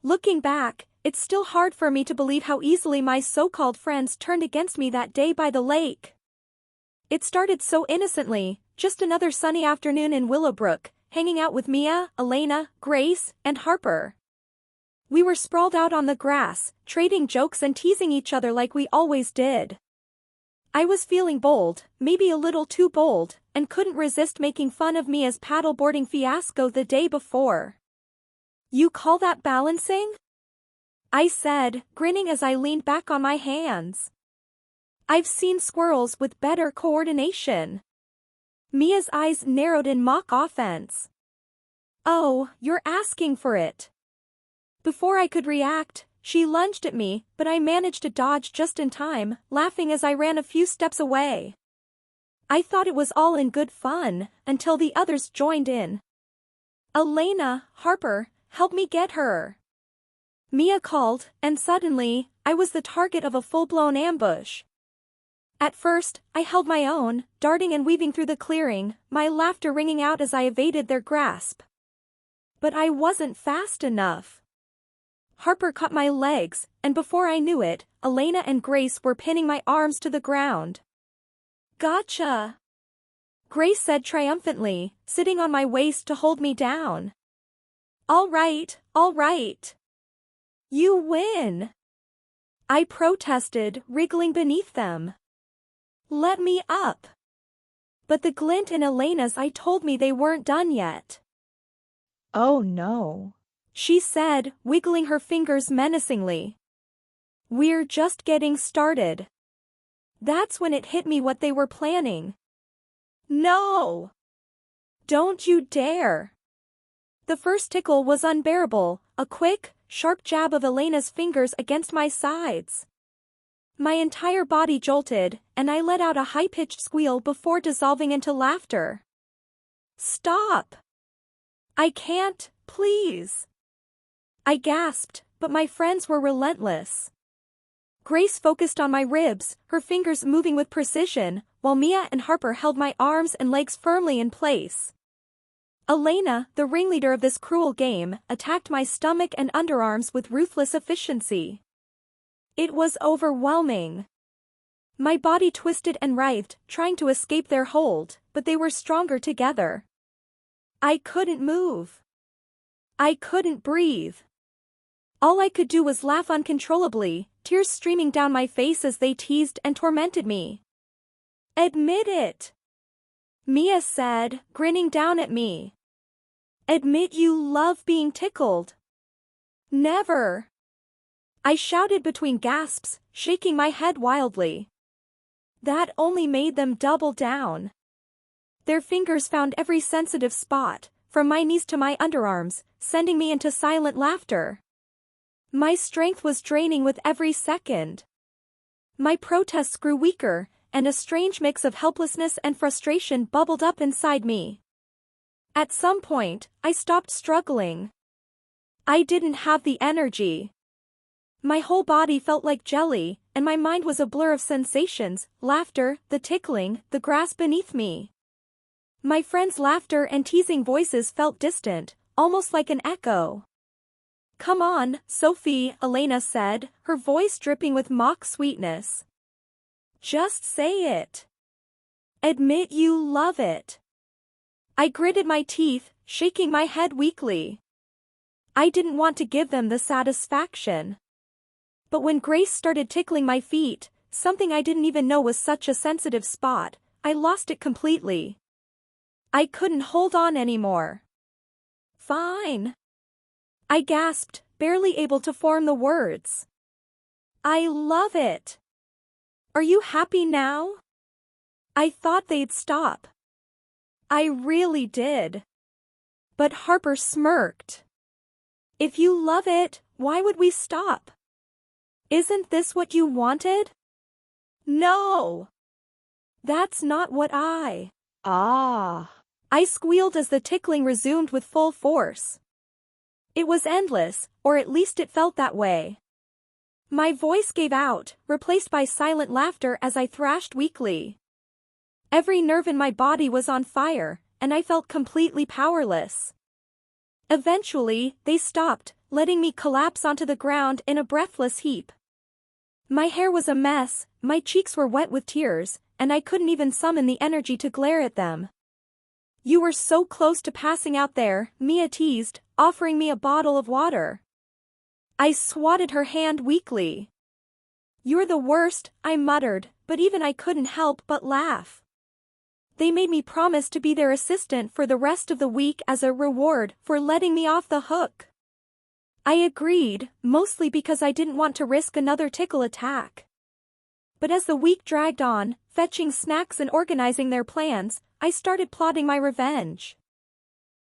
Looking back, it's still hard for me to believe how easily my so-called friends turned against me that day by the lake. It started so innocently, just another sunny afternoon in Willowbrook, hanging out with Mia, Elena, Grace, and Harper. We were sprawled out on the grass, trading jokes and teasing each other like we always did. I was feeling bold, maybe a little too bold, and couldn't resist making fun of Mia's paddleboarding fiasco the day before. "You call that balancing?" I said, grinning as I leaned back on my hands. "I've seen squirrels with better coordination." Mia's eyes narrowed in mock offense. "Oh, you're asking for it." Before I could react, she lunged at me, but I managed to dodge just in time, laughing as I ran a few steps away. I thought it was all in good fun, until the others joined in. "Elena, Harper, help me get her," Mia called, and suddenly, I was the target of a full-blown ambush. At first, I held my own, darting and weaving through the clearing, my laughter ringing out as I evaded their grasp. But I wasn't fast enough. Harper caught my legs, and before I knew it, Elena and Grace were pinning my arms to the ground. "Gotcha!" Grace said triumphantly, sitting on my waist to hold me down. All right. You win," I protested, wriggling beneath them. "Let me up." But the glint in Elena's eye told me they weren't done yet. "Oh no," she said, wiggling her fingers menacingly. "We're just getting started." That's when it hit me what they were planning. "No! Don't you dare!" The first tickle was unbearable, a quick, sharp jab of Elena's fingers against my sides. My entire body jolted, and I let out a high-pitched squeal before dissolving into laughter. "Stop! I can't, please!" I gasped, but my friends were relentless. Grace focused on my ribs, her fingers moving with precision, while Mia and Harper held my arms and legs firmly in place. Elena, the ringleader of this cruel game, attacked my stomach and underarms with ruthless efficiency. It was overwhelming. My body twisted and writhed, trying to escape their hold, but they were stronger together. I couldn't move. I couldn't breathe. All I could do was laugh uncontrollably, tears streaming down my face as they teased and tormented me. "Admit it," Mia said, grinning down at me. "Admit you love being tickled." "Never," I shouted between gasps, shaking my head wildly. That only made them double down. Their fingers found every sensitive spot, from my knees to my underarms, sending me into silent laughter. My strength was draining with every second. My protests grew weaker, and a strange mix of helplessness and frustration bubbled up inside me. At some point, I stopped struggling. I didn't have the energy. My whole body felt like jelly, and my mind was a blur of sensations, laughter, the tickling, the grass beneath me. My friends' laughter and teasing voices felt distant, almost like an echo. "Come on, Sophie," Elena said, her voice dripping with mock sweetness. "Just say it. Admit you love it." I gritted my teeth, shaking my head weakly. I didn't want to give them the satisfaction. But when Grace started tickling my feet, something I didn't even know was such a sensitive spot, I lost it completely. I couldn't hold on anymore. "Fine," I gasped, barely able to form the words. "I love it. Are you happy now?" I thought they'd stop. I really did. But Harper smirked. "If you love it, why would we stop? Isn't this what you wanted?" "No. That's not what I..." I squealed as the tickling resumed with full force. It was endless, or at least it felt that way. My voice gave out, replaced by silent laughter as I thrashed weakly. Every nerve in my body was on fire, and I felt completely powerless. Eventually, they stopped, letting me collapse onto the ground in a breathless heap. My hair was a mess, my cheeks were wet with tears, and I couldn't even summon the energy to glare at them. "You were so close to passing out there," Mia teased, offering me a bottle of water. I swatted her hand weakly. "You're the worst," I muttered, but even I couldn't help but laugh. They made me promise to be their assistant for the rest of the week as a reward for letting me off the hook. I agreed, mostly because I didn't want to risk another tickle attack. But as the week dragged on, fetching snacks and organizing their plans, I started plotting my revenge.